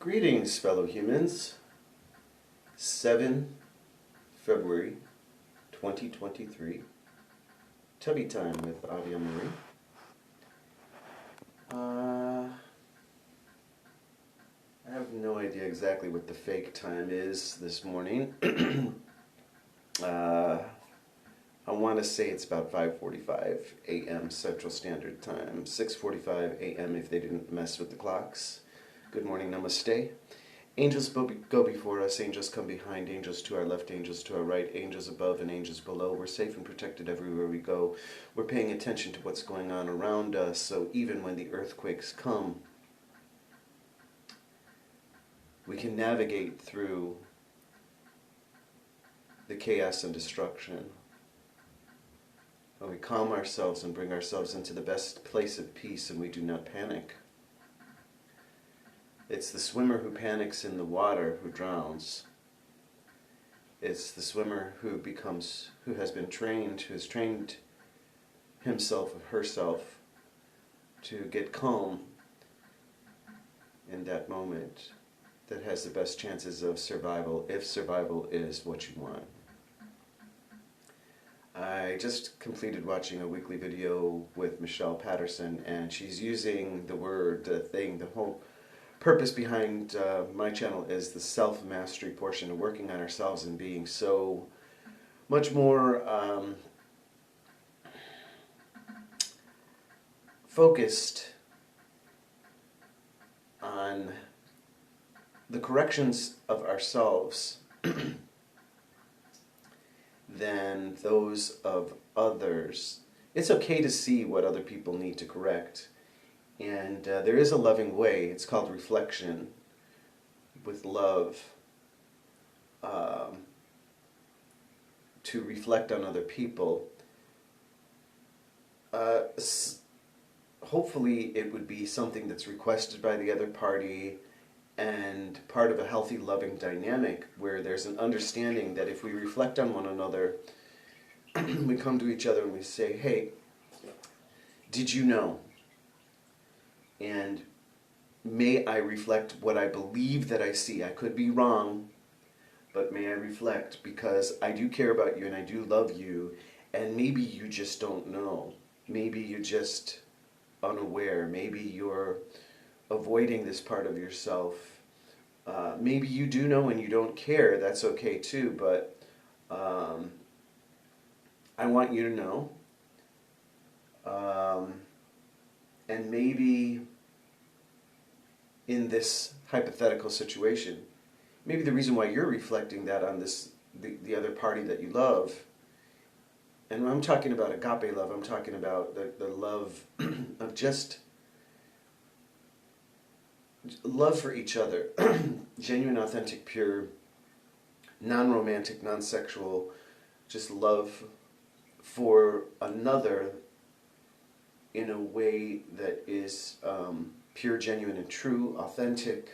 Greetings, fellow humans. 7 February 2023. Tubby time with Avion-Marie. I have no idea exactly what the fake time is this morning. I want to say it's about 5:45 a.m. Central Standard Time, 6:45 a.m. if they didn't mess with the clocks. Good morning, Namaste. Angels go before us, angels come behind, angels to our left, angels to our right, angels above and angels below. We're safe and protected everywhere we go. We're paying attention to what's going on around us, so even when the earthquakes come, we can navigate through the chaos and destruction. When we calm ourselves and bring ourselves into the best place of peace and we do not panic. It's the swimmer who panics in the water who drowns. It's the swimmer who has trained himself or herself to get calm in that moment that has the best chances of survival, if survival is what you want. I just completed watching a weekly video with Michelle Patterson, and she's using the word, the whole purpose behind my channel is the self-mastery portion of working on ourselves and being so much more focused on the corrections of ourselves than those of others. It's okay to see what other people need to correct. And there is a loving way. It's called reflection with love, to reflect on other people. Hopefully it would be something that's requested by the other party and part of a healthy, loving dynamic where there's an understanding that if we reflect on one another, we come to each other and we say, hey, did you know? And may I reflect what I believe that I see. I could be wrong, but may I reflect because I do care about you and I do love you, and maybe you just don't know. Maybe you're just unaware. Maybe you're avoiding this part of yourself. Maybe you do know and you don't care. That's okay too, but I want you to know. And maybe in this hypothetical situation, maybe the reason why you're reflecting that on the other party that you love, and when I'm talking about agape love, I'm talking about the love of just love for each other, genuine, authentic, pure, non-romantic, non-sexual, just love for another in a way that is pure, genuine, and true, authentic,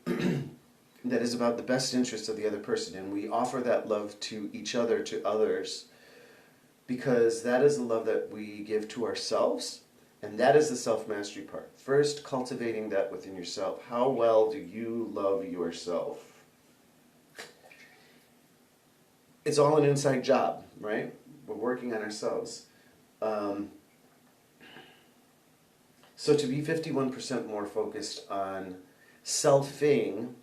that is about the best interest of the other person. And we offer that love to each other, to others, because that is the love that we give to ourselves, and that is the self-mastery part. First, cultivating that within yourself. How well do you love yourself? It's all an inside job, right? We're working on ourselves. So to be 51% more focused on selfing,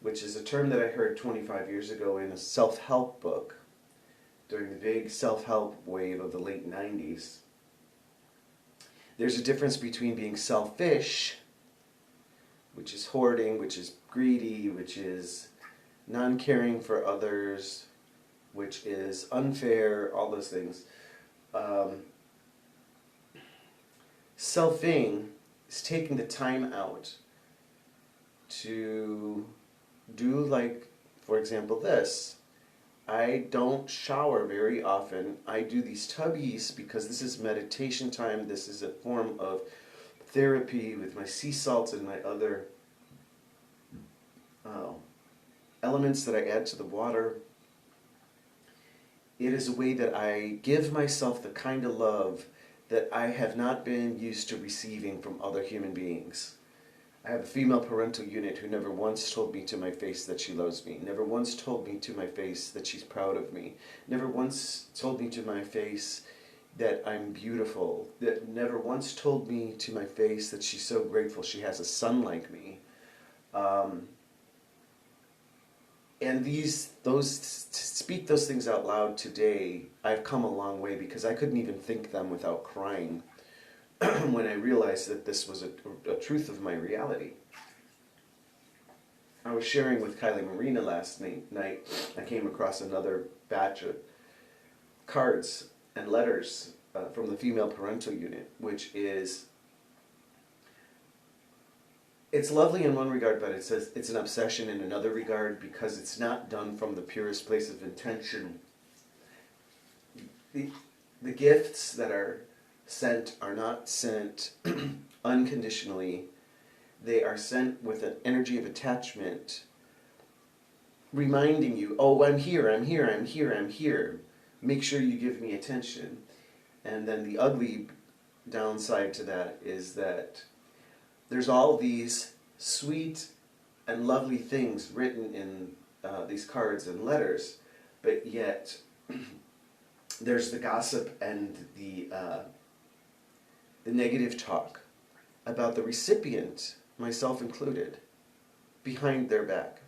which is a term that I heard 25 years ago in a self-help book during the big self-help wave of the late 90s. There's a difference between being selfish, which is hoarding, which is greedy, which is non-caring for others, which is unfair, all those things. Selfing is taking the time out to do, like, for example, this. I don't shower very often. I do these tubbies because this is meditation time. This is a form of therapy with my sea salt and my other elements that I add to the water. It is a way that I give myself the kind of love that I have not been used to receiving from other human beings. I have a female parental unit who never once told me to my face that she loves me, never once told me to my face that she's proud of me, never once told me to my face that I'm beautiful, that never once told me to my face that she's so grateful she has a son like me. And to speak those things out loud today, I've come a long way, because I couldn't even think them without crying when I realized that this was a truth of my reality. I was sharing with Kylie Marina last night. I came across another batch of cards and letters from the female parental unit, which is, it's lovely in one regard, but it's an obsession in another regard, because it's not done from the purest place of intention. The gifts that are sent are not sent unconditionally. They are sent with an energy of attachment, reminding you, oh, I'm here, I'm here, I'm here, I'm here. Make sure you give me attention. And then the ugly downside to that is that there's all these sweet and lovely things written in these cards and letters, but yet there's the gossip and the negative talk about the recipient, myself included, behind their back.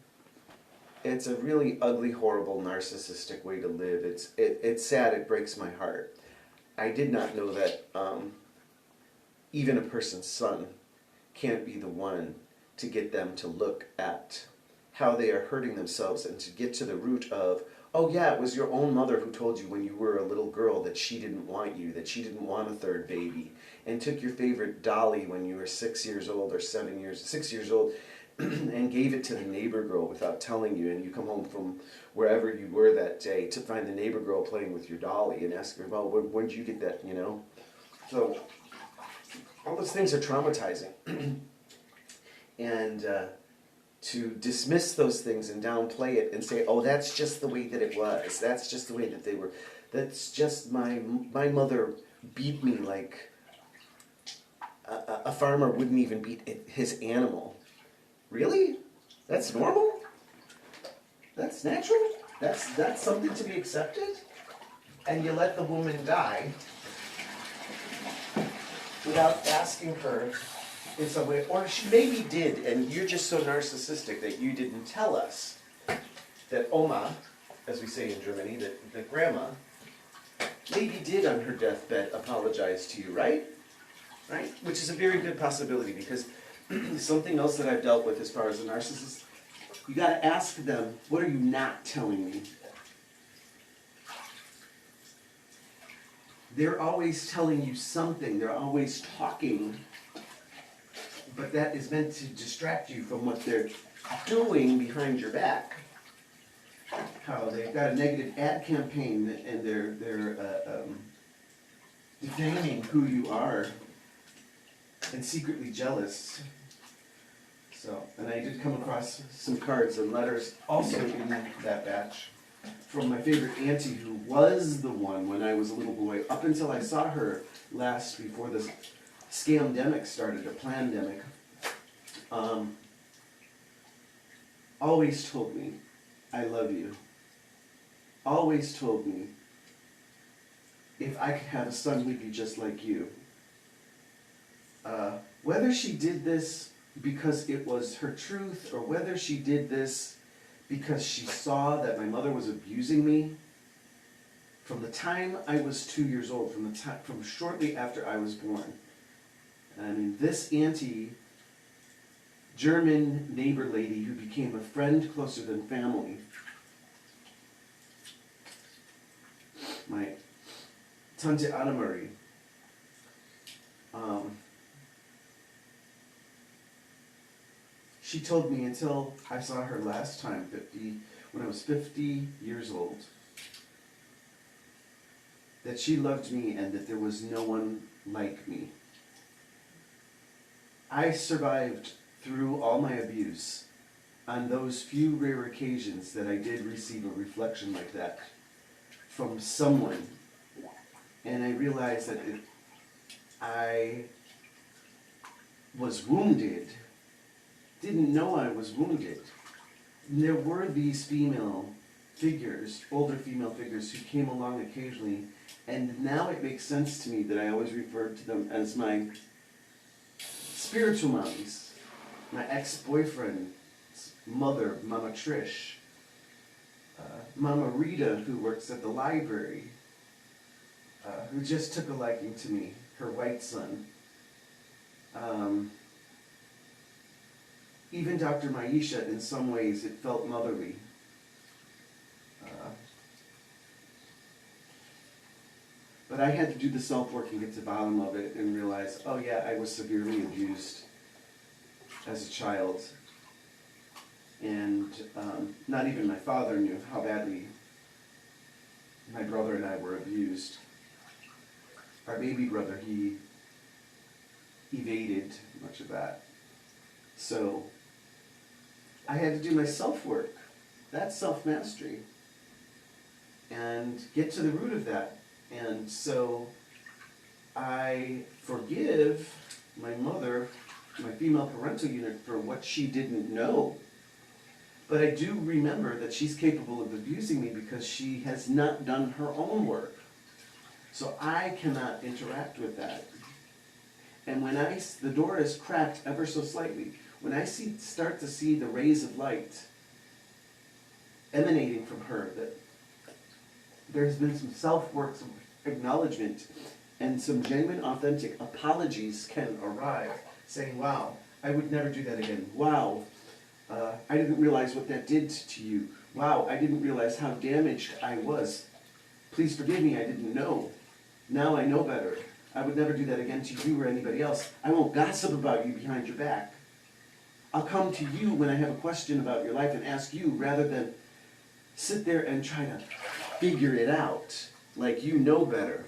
It's a really ugly, horrible, narcissistic way to live. It's sad, it breaks my heart. I did not know that even a person's son can't be the one to get them to look at how they are hurting themselves, and to get to the root of, oh yeah, it was your own mother who told you when you were a little girl that she didn't want you, that she didn't want a third baby, and took your favorite dolly when you were 6 years old or 6 years old, and gave it to the neighbor girl without telling you, and you come home from wherever you were that day to find the neighbor girl playing with your dolly and ask her, well, when did you get that, you know? So all those things are traumatizing. And to dismiss those things and downplay it and say, oh, that's just the way that it was, that's just the way that they were, that's just my mother beat me like a farmer wouldn't even beat his animal. Really? That's normal? That's natural? That's something to be accepted? And you let the woman die without asking her in some way, or she maybe did, and you're just so narcissistic that you didn't tell us that Oma, as we say in Germany, that grandma, maybe did on her deathbed apologize to you, right? Right? Which is a very good possibility, because something else that I've dealt with as far as a narcissist, you got to ask them, what are you not telling me? They're always telling you something, they're always talking, but that is meant to distract you from what they're doing behind your back. How they've got a negative ad campaign and they're defaming who you are and secretly jealous. So, and I did come across some cards and letters also in that batch from my favorite auntie, who was the one when I was a little boy, up until I saw her last before the scamdemic started, a plandemic. Always told me, I love you. Always told me, if I could have a son, he'd be just like you. Whether she did this because it was her truth, or whether she did this because she saw that my mother was abusing me, from the time I was 2 years old, from shortly after I was born. I mean, this auntie, German neighbor lady who became a friend closer than family, my Tante Avion-Marie, she told me until I saw her last time, when I was 50 years old, that she loved me and that there was no one like me. I survived through all my abuse on those few rare occasions that I did receive a reflection like that from someone. And I realized that I was wounded didn't know I was wounded. And there were these female figures, older female figures, who came along occasionally, and now it makes sense to me that I always referred to them as my spiritual mommies. My ex-boyfriend's mother, Mama Trish, Mama Rita, who works at the library, who just took a liking to me, her white son. Even Dr. Maisha, in some ways, it felt motherly. But I had to do the self-work and get to the bottom of it and realize, oh yeah, I was severely abused as a child. And not even my father knew how badly my brother and I were abused. Our baby brother, he evaded much of that. So I had to do my self-work. That's self-mastery. And get to the root of that. And so I forgive my mother, my female parental unit, for what she didn't know. But I do remember that she's capable of abusing me because she has not done her own work. So I cannot interact with that. And when the door is cracked ever so slightly, when I start to see the rays of light emanating from her, that there's been some self-work, some acknowledgement, and some genuine, authentic apologies can arrive, saying, wow, I would never do that again. Wow, I didn't realize what that did to you. Wow, I didn't realize how damaged I was. Please forgive me, I didn't know. Now I know better. I would never do that again to you or anybody else. I won't gossip about you behind your back. I'll come to you when I have a question about your life and ask you, rather than sit there and try to figure it out like you know better.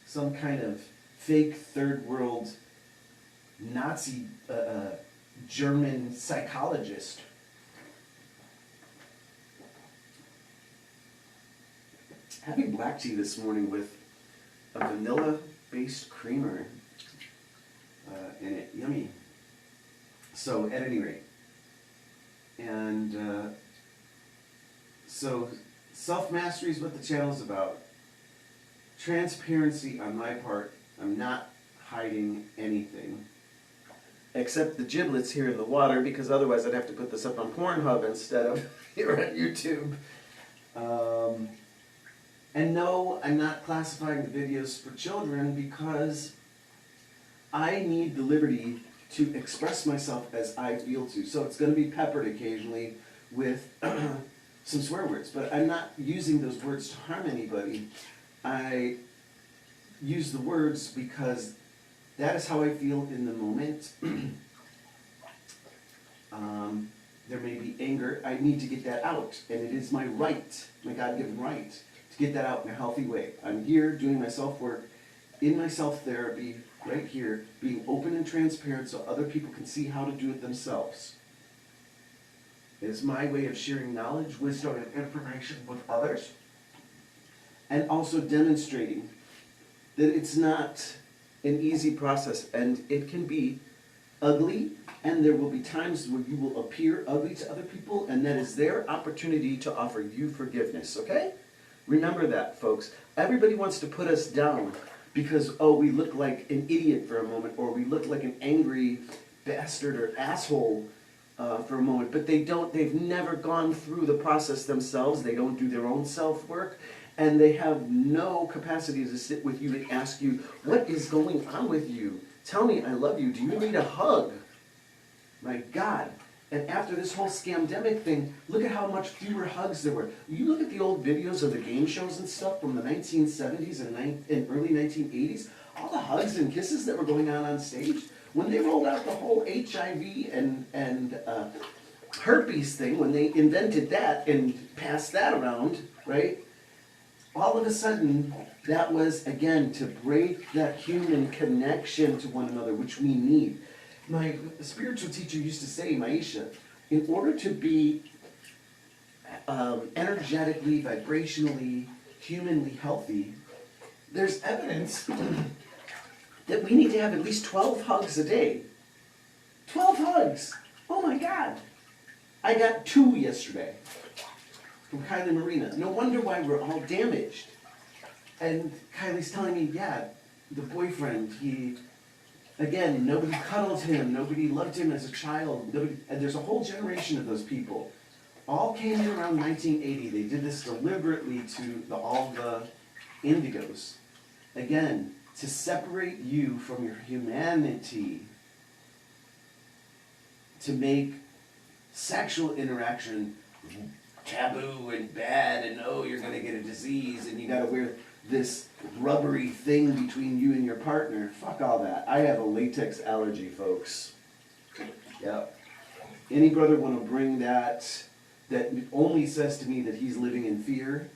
Some kind of fake third world Nazi German psychologist. Having black tea this morning with a vanilla-based creamer in it. Yummy. So, at any rate. And so, self-mastery is what the channel is about. Transparency on my part. I'm not hiding anything. Except the giblets here in the water, because otherwise I'd have to put this up on Pornhub instead of here on YouTube. And no, I'm not classifying the videos for children because I need the liberty to express myself as I feel to. So it's going to be peppered occasionally with some swear words, but I'm not using those words to harm anybody. I use the words because that is how I feel in the moment. There may be anger. I need to get that out, and it is my right, my God-given right, to get that out in a healthy way. I'm here doing my self-work, in my self-therapy, right here, being open and transparent so other people can see how to do it themselves. It is my way of sharing knowledge, wisdom, and information with others, and also demonstrating that it's not an easy process, and it can be ugly, and there will be times where you will appear ugly to other people, and that is their opportunity to offer you forgiveness, okay? Remember that, folks. Everybody wants to put us down because, oh, we look like an idiot for a moment, or we look like an angry bastard or asshole for a moment, but they've never gone through the process themselves. They don't do their own self-work, and they have no capacity to sit with you and ask you, what is going on with you? Tell me I love you. Do you need a hug? My God. And after this whole scamdemic thing, look at how much fewer hugs there were. You look at the old videos of the game shows and stuff from the 1970s and early 1980s, all the hugs and kisses that were going on stage, when they rolled out the whole HIV and herpes thing, when they invented that and passed that around, right? All of a sudden, that was, again, to break that human connection to one another, which we need. My spiritual teacher used to say, Maisha, in order to be energetically, vibrationally, humanly healthy, there's evidence that we need to have at least 12 hugs a day. 12 hugs! hugs. Oh my God. I got 2 yesterday from Kylie and Marina. No wonder why we're all damaged. And Kylie's telling me, yeah, the boyfriend, again, nobody cuddled him, nobody loved him as a child, and there's a whole generation of those people. All came in around 1980. They did this deliberately to all the indigos. Again, to separate you from your humanity, to make sexual interaction taboo and bad, and oh, you're going to get a disease, and you got to wear this rubbery thing between you and your partner. Fuck all that. I have a latex allergy, folks. Yep. Any brother want to bring that only says to me that he's living in fear,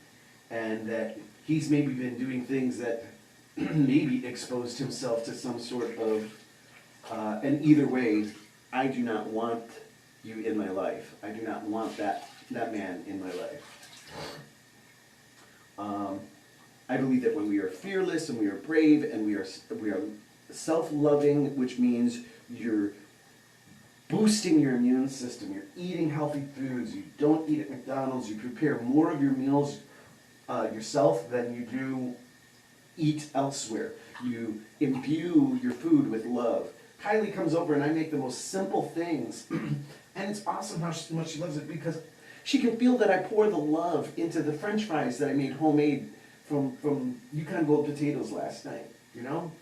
and that he's maybe been doing things that maybe exposed himself to some sort of, and either way, I do not want you in my life. I do not want that man in my life. I believe that when we are fearless and we are brave and we are self-loving, which means you're boosting your immune system, you're eating healthy foods, you don't eat at McDonald's, you prepare more of your meals yourself than you do eat elsewhere. You imbue your food with love. Kylie comes over and I make the most simple things, and it's awesome how much she loves it, because she can feel that I pour the love into the French fries that I made homemade from Yukon Gold potatoes last night, you know?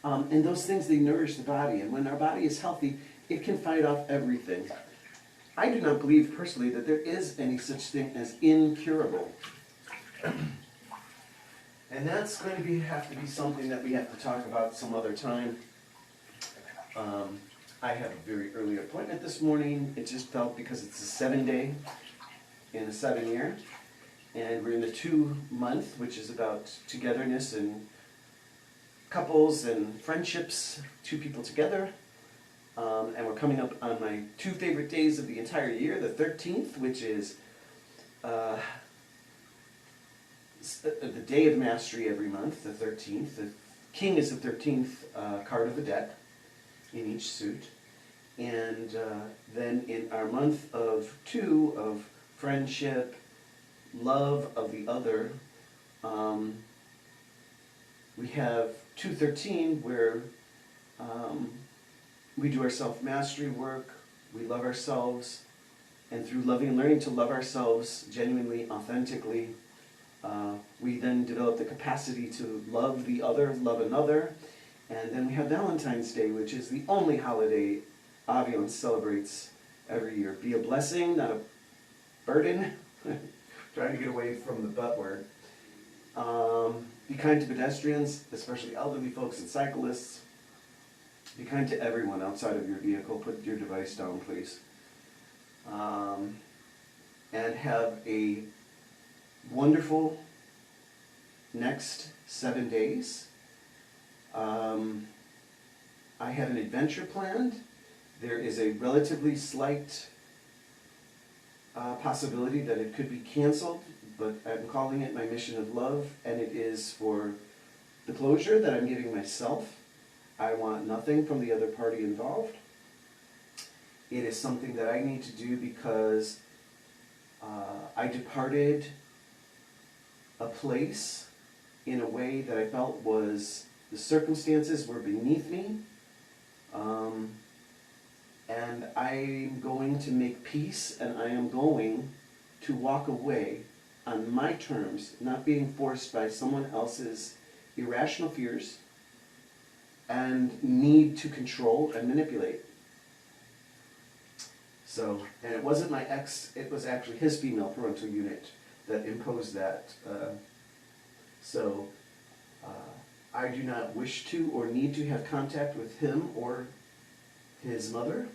And those things, they nourish the body, and when our body is healthy, it can fight off everything. I do not believe personally that there is any such thing as incurable. And that's going to have to be something that we have to talk about some other time. I have a very early appointment this morning. It just felt because it's a 7-day in a 7-year. And we're in the 2-month, which is about togetherness and couples and friendships, 2 people together. And we're coming up on my 2 favorite days of the entire year, the 13th, which is the day of mastery every month, the 13th. The king is the 13th card of the deck in each suit. And then in our month of 2 of friendship, love of the other, we have 213 where we do our self-mastery work, we love ourselves, and through loving and learning to love ourselves genuinely, authentically, we then develop the capacity to love the other, love another. And then we have Valentine's Day, which is the only holiday Avion celebrates every year. Be a blessing, not a burden. Trying to get away from the butt word. Be kind to pedestrians, especially elderly folks and cyclists. Be kind to everyone outside of your vehicle. Put your device down, please. And have a wonderful next 7 days. I have an adventure planned. There is a relatively slight possibility that it could be canceled, but I'm calling it my mission of love, and it is for the closure that I'm giving myself. I want nothing from the other party involved. It is something that I need to do because I departed a place in a way that I felt was, the circumstances were beneath me, and I'm going to make peace, and I am going to walk away on my terms, not being forced by someone else's irrational fears and need to control and manipulate. So, and it wasn't my ex, it was actually his female parental unit that imposed that. I do not wish to or need to have contact with him or his mother.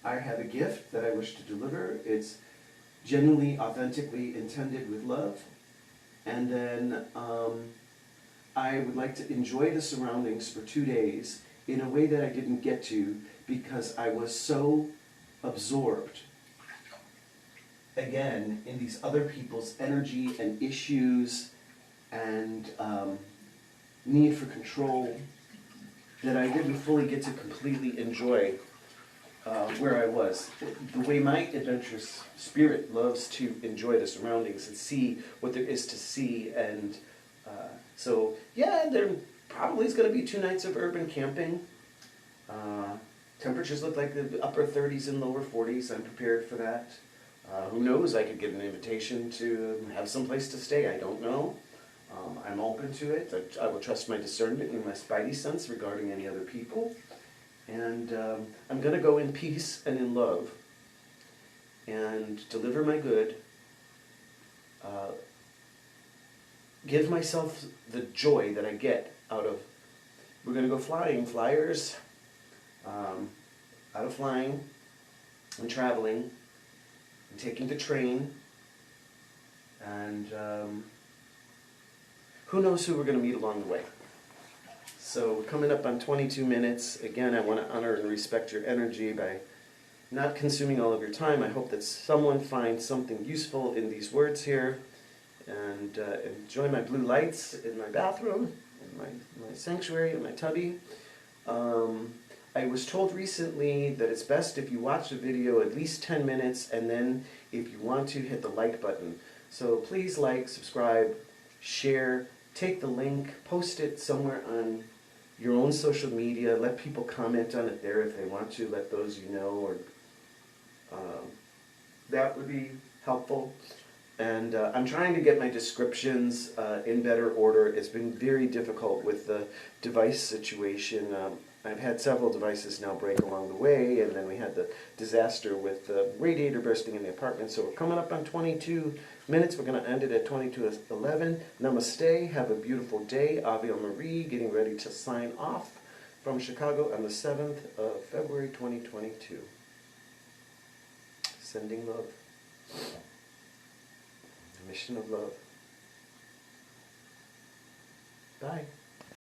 I have a gift that I wish to deliver. It's genuinely, authentically intended with love. And then I would like to enjoy the surroundings for 2 days in a way that I didn't get to because I was so absorbed, again, in these other people's energy and issues and need for control that I didn't fully get to completely enjoy where I was. The way my adventurous spirit loves to enjoy the surroundings and see what there is to see. And so, yeah, there probably is going to be 2 nights of urban camping. Temperatures look like the upper 30s and lower 40s. I'm prepared for that. Who knows, I could get an invitation to have some place to stay. I don't know. I'm open to it. I will trust my discernment and my spidey sense regarding any other people. And I'm going to go in peace and in love and deliver my good. Give myself the joy that I get out of, we're going to go flying, flyers, out of flying and traveling and taking the train. And who knows who we're going to meet along the way. So coming up on 22 minutes, again, I want to honor and respect your energy by not consuming all of your time. I hope that someone finds something useful in these words here, and enjoy my blue lights in my bathroom, in my sanctuary, in my tubby. I was told recently that it's best if you watch the video at least 10 minutes, and then if you want to, hit the like button. So please like, subscribe, share, take the link, post it somewhere on your own social media, let people comment on it there if they want to, let those you know, or that would be helpful. And I'm trying to get my descriptions in better order. It's been very difficult with the device situation. I've had several devices now break along the way, and then we had the disaster with the radiator bursting in the apartment. So we're coming up on 22 minutes. We're going to end it at 22:11. Namaste. Have a beautiful day. Avion-Marie getting ready to sign off from Chicago on the 7th of February 2022. Sending love. The mission of love. Bye.